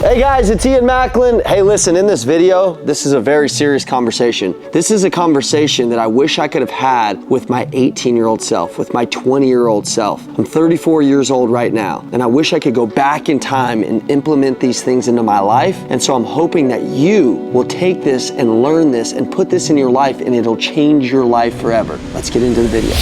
Hey guys, it's Ian Macklin. Hey listen, in this video, this is a very serious conversation. This is a conversation that I wish I could have had with my 18-year-old self, with my 20-year-old self. I'm 34 years old right now, and I wish I could go back in time and implement these things into my life. And so I'm hoping that you will take this and learn this and put this in your life, and it'll change your life forever. Let's get into the video.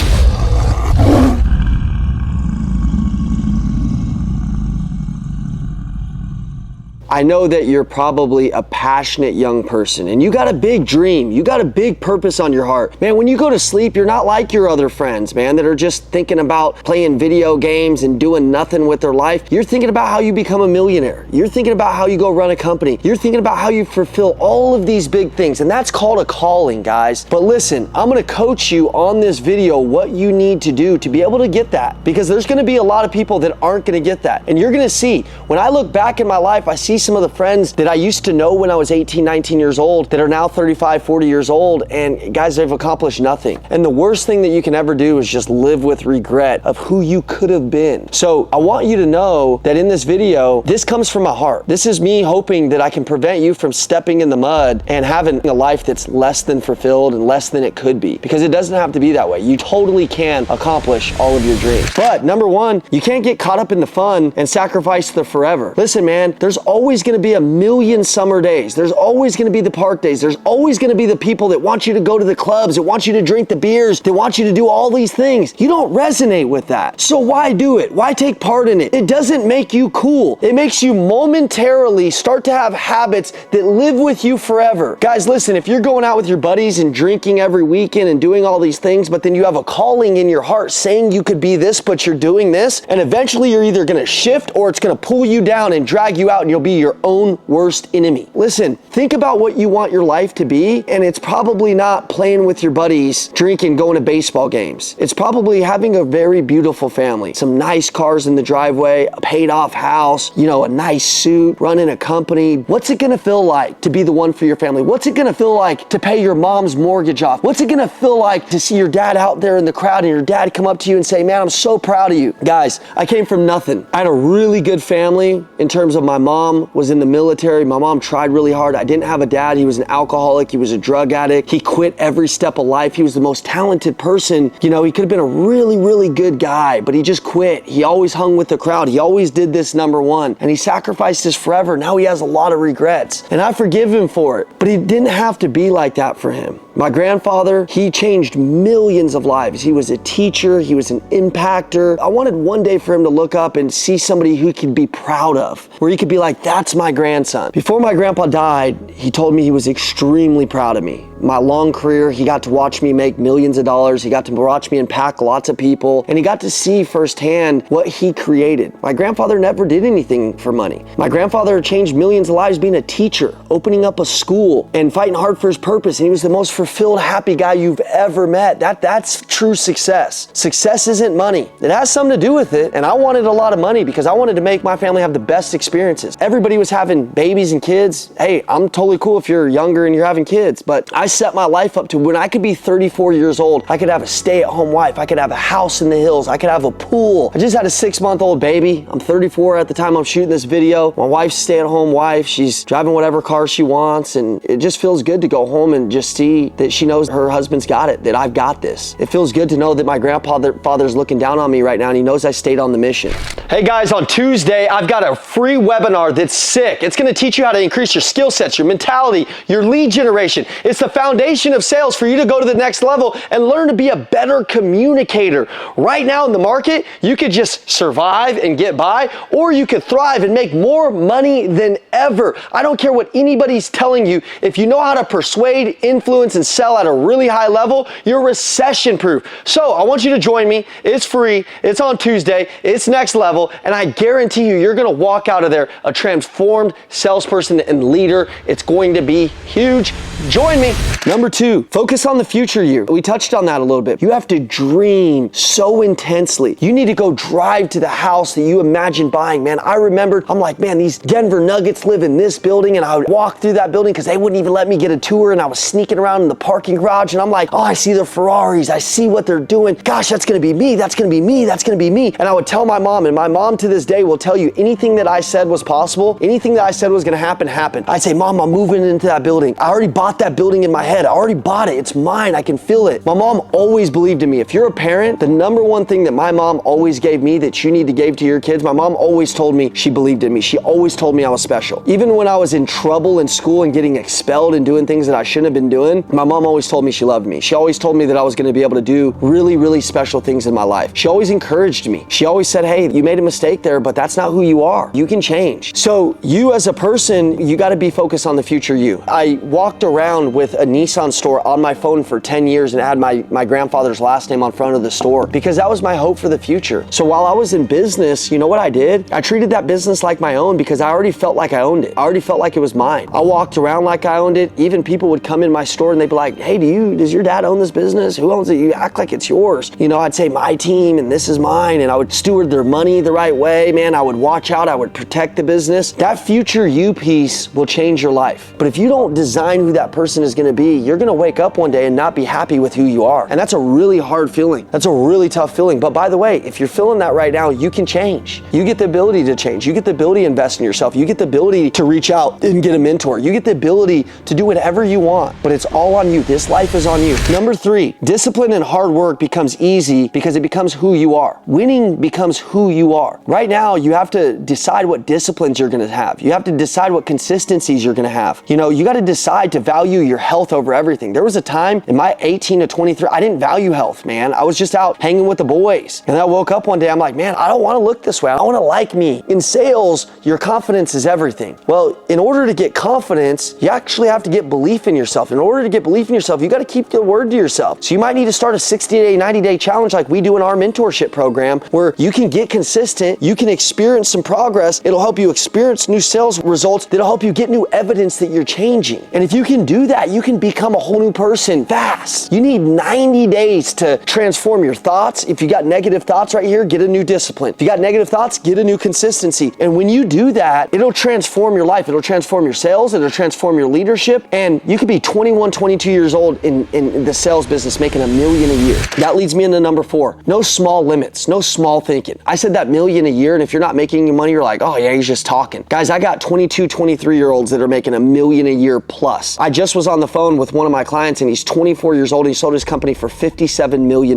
I know that you're probably a passionate young person and you got a big dream. You got a big purpose on your heart. Man, when you go to sleep, you're not like your other friends, man, that are just thinking about playing video games and doing nothing with their life. You're thinking about how you become a millionaire. You're thinking about how you go run a company. You're thinking about how you fulfill all of these big things, and that's called a calling, guys. But listen, I'm gonna coach you on this video what you need to do to be able to get that, because there's gonna be a lot of people that aren't gonna get that. And you're gonna see, when I look back in my life, I see some of the friends that I used to know when I was 18, 19 years old that are now 35, 40 years old, and guys, they've accomplished nothing. And the worst thing that you can ever do is just live with regret of who you could have been. So I want you to know that in this video, this comes from my heart. This is me hoping that I can prevent you from stepping in the mud and having a life that's less than fulfilled and less than it could be, because it doesn't have to be that way. You totally can accomplish all of your dreams. But number one, you can't get caught up in the fun and sacrifice the forever. Listen, man, there's always gonna be a million summer days. There's always gonna be the park days. There's always gonna be the people that want you to go to the clubs, that want you to drink the beers, that want you to do all these things. You don't resonate with that. So why do it? Why take part in it? It doesn't make you cool. It makes you momentarily start to have habits that live with you forever. Guys, listen, if you're going out with your buddies and drinking every weekend and doing all these things, but then you have a calling in your heart saying you could be this, but you're doing this, and eventually you're either gonna shift or it's gonna pull you down and drag you out, and you'll be your own worst enemy. Listen, think about what you want your life to be, and it's probably not playing with your buddies, drinking, going to baseball games. It's probably having a very beautiful family, some nice cars in the driveway, a paid off house, you know, a nice suit, running a company. What's it gonna feel like to be the one for your family? What's it gonna feel like to pay your mom's mortgage off? What's it gonna feel like to see your dad out there in the crowd and your dad come up to you and say, man, I'm so proud of you. Guys, I came from nothing. I had a really good family in terms of my mom was in the military. My mom tried really hard. I didn't have a dad. He was an alcoholic. He was a drug addict. He quit every step of life. He was the most talented person. You know, he could have been a really, really good guy, but he just quit. He always hung with the crowd. He always did this number one, and he sacrificed his forever. Now he has a lot of regrets, and I forgive him for it, but he didn't have to be like that for him. My grandfather, he changed millions of lives. He was a teacher. He was an impactor. I wanted one day for him to look up and see somebody who he could be proud of, where he could be like, that's my grandson. Before my grandpa died, he told me he was extremely proud of me. My long career, he got to watch me make millions of dollars. He got to watch me impact lots of people, and he got to see firsthand what he created. My grandfather never did anything for money. My grandfather changed millions of lives being a teacher, opening up a school, and fighting hard for his purpose. And he was the most fulfilled, happy guy you've ever met. That's true success. Success isn't money. It has something to do with it, and I wanted a lot of money because I wanted to make my family have the best experiences. Everybody was having babies and kids. Hey, I'm totally cool if you're younger and you're having kids, but I set my life up to when I could be 34 years old, I could have a stay-at-home wife, I could have a house in the hills, I could have a pool. I just had a 6-month-old baby. I'm 34 at the time I'm shooting this video. My wife's stay-at-home wife. She's driving whatever car she wants, and it just feels good to go home and just see that she knows her husband's got it, that I've got this. It feels good to know that my grandfather's looking down on me right now, and he knows I stayed on the mission. Hey guys, on Tuesday, I've got a free webinar that's sick. It's gonna teach you how to increase your skill sets, your mentality, your lead generation. It's the foundation of sales for you to go to the next level and learn to be a better communicator. Right now in the market, you could just survive and get by, or you could thrive and make more money than ever. I don't care what anybody's telling you. If you know how to persuade, influence, and sell at a really high level, you're recession proof. So I want you to join me. It's free. It's on Tuesday. It's next level. And I guarantee you, you're going to walk out of there a transformed salesperson and leader. It's going to be huge. Join me. Number 2, focus on the future you. We touched on that a little bit. You have to dream so intensely. You need to go drive to the house that you imagine buying, man. I remembered, I'm like, man, these Denver Nuggets live in this building, and I would walk through that building because they wouldn't even let me get a tour, and I was sneaking around in the parking garage, and I'm like, oh, I see the Ferraris, I see what they're doing. Gosh, that's gonna be me, that's gonna be me, that's gonna be me. And I would tell my mom, and my mom to this day will tell you anything that I said was possible, anything that I said was gonna happen, happened. I'd say, Mom, I'm moving into that building. I already bought that building in my head. I already bought it. It's mine. I can feel it. My mom always believed in me. If you're a parent, the number one thing that my mom always gave me that you need to give to your kids, my mom always told me she believed in me. She always told me I was special. Even when I was in trouble in school and getting expelled and doing things that I shouldn't have been doing, my mom always told me she loved me. She always told me that I was going to be able to do really, really special things in my life. She always encouraged me. She always said, hey, you made a mistake there, but that's not who you are. You can change. So you as a person, you got to be focused on the future you. I walked around with a Nissan store on my phone for 10 years and had my grandfather's last name on front of the store because that was my hope for the future. So while I was in business, you know what I did? I treated that business like my own because I already felt like I owned it. I already felt like it was mine. I walked around like I owned it. Even people would come in my store and they'd be like, hey, does your dad own this business? Who owns it? You act like it's yours. You know, I'd say my team and this is mine, and I would steward their money the right way, man. I would watch out. I would protect the business. That future you piece will change your life. But if you don't design who that person is going to be, you're going to wake up one day and not be happy with who you are. And that's a really hard feeling. That's a really tough feeling. But by the way, if you're feeling that right now, you can change. You get the ability to change. You get the ability to invest in yourself. You get the ability to reach out and get a mentor. You get the ability to do whatever you want, but it's all on you. This life is on you. Number 3, discipline and hard work becomes easy because it becomes who you are. Winning becomes who you are. Right now, you have to decide what disciplines you're going to have. You have to decide what consistencies you're going to have. You know, you got to decide to value your health over everything. There was a time in my 18 to 23, I didn't value health, man. I was just out hanging with the boys. And I woke up one day, I'm like, man, I don't want to look this way. I want to like me. In sales, your confidence is everything. Well, in order to get confidence, you actually have to get belief in yourself. In order to get belief in yourself, you got to keep the word to yourself. So you might need to start a 60-day, 90-day challenge like we do in our mentorship program, where you can get consistent, you can experience some progress. It'll help you experience new sales results. That'll help you get new evidence that you're changing. And if you can do that, you can become a whole new person fast. You need 90 days to transform your thoughts. If you got negative thoughts right here, get a new discipline. If you got negative thoughts, get a new consistency. And when you do that, it'll transform your life. It'll transform your sales. It'll transform your leadership. And you could be 21, 22 years old in the sales business making $1 million a year. That leads me into number 4. No small limits, no small thinking. I said that $1 million a year, and if you're not making any money, you're like, oh yeah, he's just talking. Guys, I got 22, 23-year-olds that are making $1 million a year plus. I just was on the phone with one of my clients, and he's 24 years old. And he sold his company for $57 million.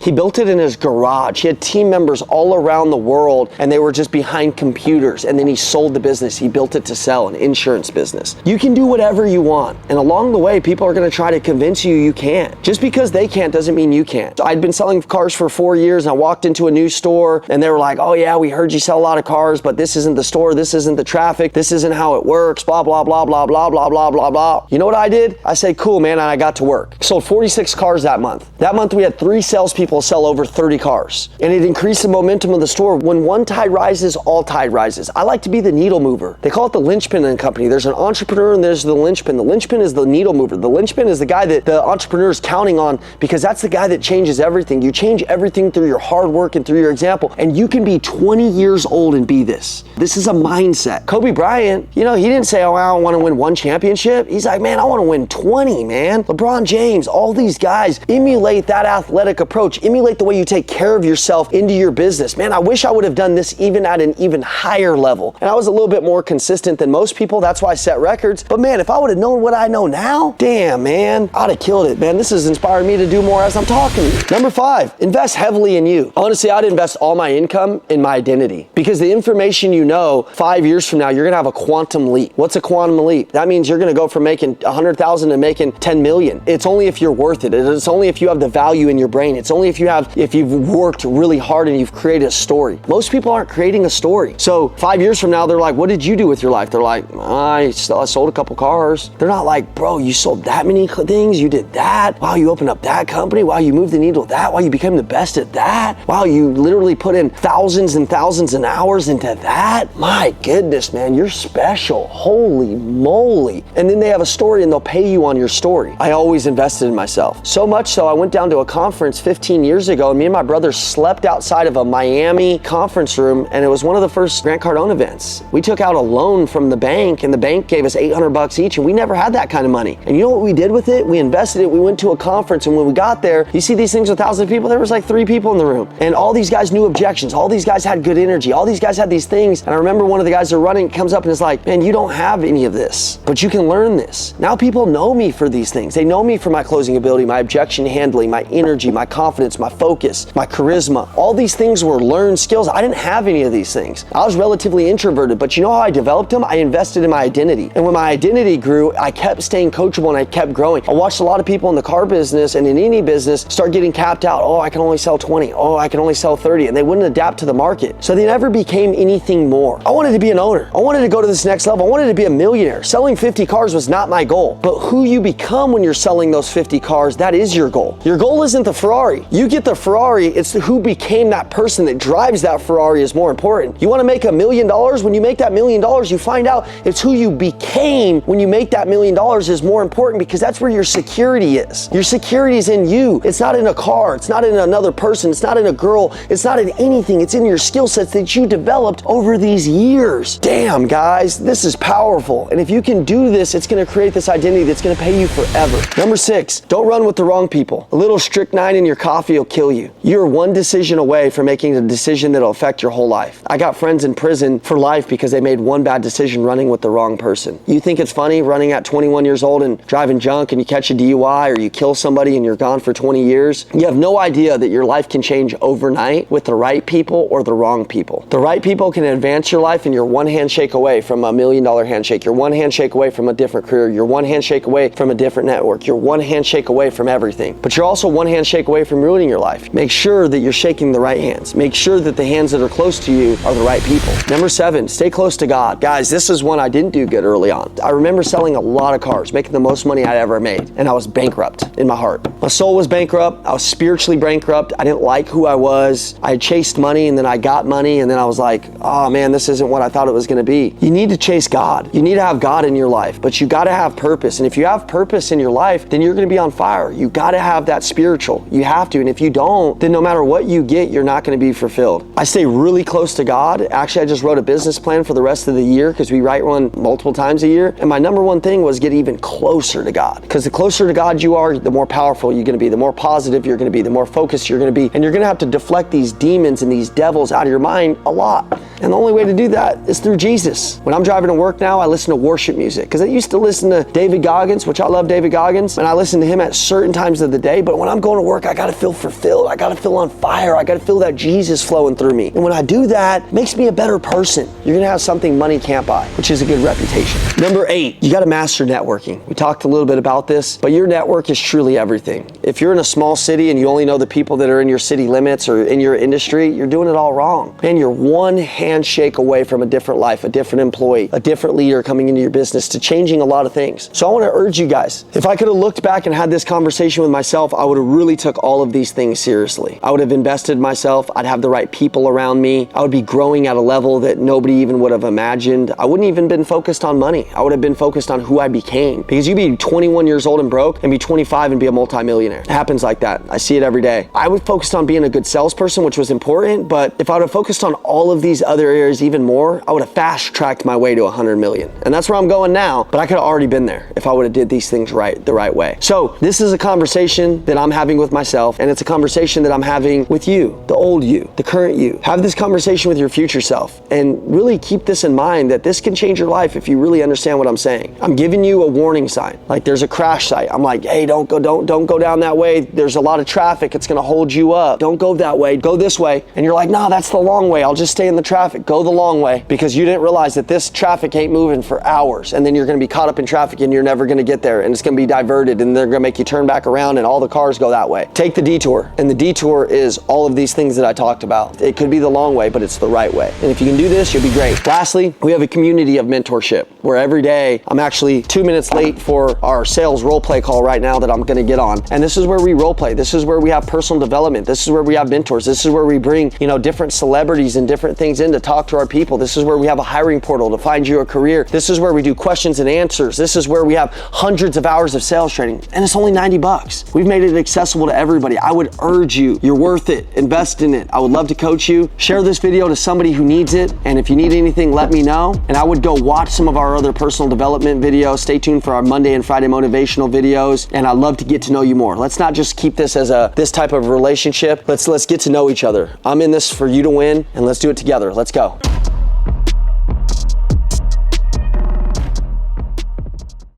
He built it in his garage. He had team members all around the world, and they were just behind computers. And then he sold the business. He built it to sell, an insurance business. You can do whatever you want. And along the way, people are going to try to convince you you can't. Just because they can't doesn't mean you can't. So I'd been selling cars for 4 years, and I walked into a new store, and they were like, oh yeah, we heard you sell a lot of cars, but this isn't the store. This isn't the traffic. This isn't how it works. Blah, blah, blah, blah, blah, blah, blah, blah, blah. You know what I did? I said, cool, man, and I got to work. Sold 46 cars that month. That month we had 3 salespeople sell over 30 cars. And it increased the momentum of the store. When one tide rises, all tide rises. I like to be the needle mover. They call it the linchpin in a company. There's an entrepreneur and there's the linchpin. The linchpin is the needle mover. The linchpin is the guy that the entrepreneur is counting on because that's the guy that changes everything. You change everything through your hard work and through your example. And you can be 20 years old and be this. This is a mindset. Kobe Bryant, you know, he didn't say, oh, I want to win 1 championship. He's like, man, I want to win 20, man. LeBron James, all these guys emulate that athletic approach, emulate the way you take care of yourself into your business. Man, I wish I would have done this even at an even higher level. And I was a little bit more consistent than most people. That's why I set records. But man, if I would have known what I know now, damn, man, I'd have killed it, man. This has inspired me to do more as I'm talking to you. Number 5, invest heavily in you. Honestly, I'd invest all my income in my identity because the information you know 5 years from now, you're going to have a quantum leap. What's a quantum leap? That means you're going to go from making 100,000 to making 10 million. It's only if you're worth it. It's only if you have the value in your brain. It's only if you've worked really hard and you've created a story. Most people aren't creating a story. So 5 years from now, they're like, what did you do with your life? They're like, I sold a couple cars. They're not like, bro, you sold that many things. You did that. Wow, you opened up that company. Wow, you moved the needle that. Wow, you became the best at that. Wow, you literally put in thousands and thousands of hours into that. My goodness, man, you're special. Holy moly. And then they have a story and they'll pay pay you on your story. I always invested in myself. So much so I went down to a conference 15 years ago, and me and my brother slept outside of a Miami conference room, and it was one of the first Grant Cardone events. We took out a loan from the bank, and the bank gave us $800 each, and we never had that kind of money. And you know what we did with it? We invested it. We went to a conference, and when we got there, you see these things with thousands of people, there was like 3 people in the room. And all these guys knew objections. All these guys had good energy. All these guys had these things. And I remember one of the guys that are running comes up and is like, man, you don't have any of this, but you can learn this. Now people know me for these things. They know me for my closing ability, my objection handling, my energy, my confidence, my focus, my charisma. All these things were learned skills. I didn't have any of these things. I was relatively introverted, but you know how I developed them? I invested in my identity. And when my identity grew, I kept staying coachable and I kept growing. I watched a lot of people in the car business and in any business start getting capped out. Oh, I can only sell 20. Oh, I can only sell 30. And they wouldn't adapt to the market. So they never became anything more. I wanted to be an owner. I wanted to go to this next level. I wanted to be a millionaire. Selling 50 cars was not my goal. But who you become when you're selling those 50 cars, that is your goal. Your goal isn't the Ferrari. You get the Ferrari, it's who became that person that drives that Ferrari is more important. You want to make $1 million? When you make that $1 million, you find out it's who you became when you make that $1 million is more important, because that's where your security is. Your security is in you. It's not in a car. It's not in another person. It's not in a girl. It's not in anything. It's in your skill sets that you developed over these years. Damn, guys, this is powerful. And if you can do this, it's going to create this identity that's going to pay you forever. Number 6, don't run with the wrong people. A little strychnine in your coffee will kill you. You're one decision away from making a decision that'll affect your whole life. I got friends in prison for life because they made one bad decision running with the wrong person. You think it's funny running at 21 years old and driving junk and you catch a DUI or you kill somebody and you're gone for 20 years? You have no idea that your life can change overnight with the right people or the wrong people. The right people can advance your life, and you're one handshake away from $1 million handshake. You're one handshake away from a different career. You're one handshake away from a different network. You're one handshake away from everything. But you're also one handshake away from ruining your life. Make sure that you're shaking the right hands. Make sure that the hands that are close to you are the right people. Number 7, stay close to God. Guys, this is one I didn't do good early on. I remember selling a lot of cars, making the most money I'd ever made, and I was bankrupt in my heart. My soul was bankrupt. I was spiritually bankrupt. I didn't like who I was. I had chased money, and then I got money, and then I was like, oh man, this isn't what I thought it was going to be. You need to chase God. You need to have God in your life, but you got to have purpose. And if you have purpose in your life, then you're going to be on fire. You got to have that spiritual. You have to. And if you don't, then no matter what you get, you're not going to be fulfilled. I stay really close to God. Actually, I just wrote a business plan for the rest of the year, because we write one multiple times a year. And my number one thing was get even closer to God, because the closer to God you are, the more powerful you're going to be, the more positive you're going to be, the more focused you're going to be. And you're going to have to deflect these demons and these devils out of your mind a lot. And the only way to do that is through Jesus. When I'm driving to work now, I listen to worship music, because I used to listen to David Goggins, which I love David Goggins, and I listen to him at certain times of the day. But when I'm going to work, I got to feel fulfilled. I got to feel on fire. I got to feel that Jesus flowing through me. And when I do that, it makes me a better person. You're going to have something money can't buy, which is a good reputation. Number 8, you got to master networking. We talked a little bit about this, but your network is truly everything. If you're in a small city and you only know the people that are in your city limits or in your industry, you're doing it all wrong. Man, you're one handshake away from a different life, a different employee, a different leader coming into your business, to changing a lot of things. So I want to urge you guys, if I could have looked back and had this conversation with myself, I would have really took all of these things seriously. I would have invested in myself. I'd have the right people around me. I would be growing at a level that nobody even would have imagined. I wouldn't even been focused on money. I would have been focused on who I became, because you'd be 21 years old and broke and be 25 and be a multimillionaire. It happens like that. I see it every day. I was focused on being a good salesperson, which was important, but if I would have focused on all of these other areas even more, I would have fast-tracked my way to 100 million. And that's where I'm going now, but I could have already been there if I would have did these things right, the right way. So this is a conversation that I'm having with myself, and it's a conversation that I'm having with you, the old you, the current you. Have this conversation with your future self, and really keep this in mind that this can change your life if you really understand what I'm saying. I'm giving you a warning sign. Like there's a crash site. I'm like, hey, don't go down that way. There's a lot of traffic. It's gonna hold you up. Don't go that way. Go this way. And you're like, nah, that's the long way. I'll just stay in the traffic. Go the long way, because you didn't realize that this traffic ain't moving for hours, and then you're gonna be caught up in traffic and you're never gonna get there, and it's gonna be diverted, and they're gonna make you turn back around and all the cars go that way. Take the detour, and the detour is all of these things that I talked about. It could be the long way, but it's the right way. And if you can do this, you'll be great. Lastly, we have a community of mentorship where every day, I'm actually 2 minutes late for our sales role play call right now that I'm gonna get on. And this is where we role play. This is where we have personal development. This is where we have mentors. This is where we bring, different celebrities and different things into to talk to our people. This is where we have a hiring portal to find you a career. This is where we do questions and answers. This is where we have hundreds of hours of sales training, and it's only 90 bucks. We've made it accessible to everybody. I would urge you, you're worth it. Invest in it. I would love to coach you. Share this video to somebody who needs it, and if you need anything, let me know. And I would go watch some of our other personal development videos. Stay tuned for our Monday and Friday motivational videos, and I'd love to get to know you more. Let's not just keep this as this type of relationship. Let's get to know each other. I'm in this for you to win, and let's do it together. Let's go.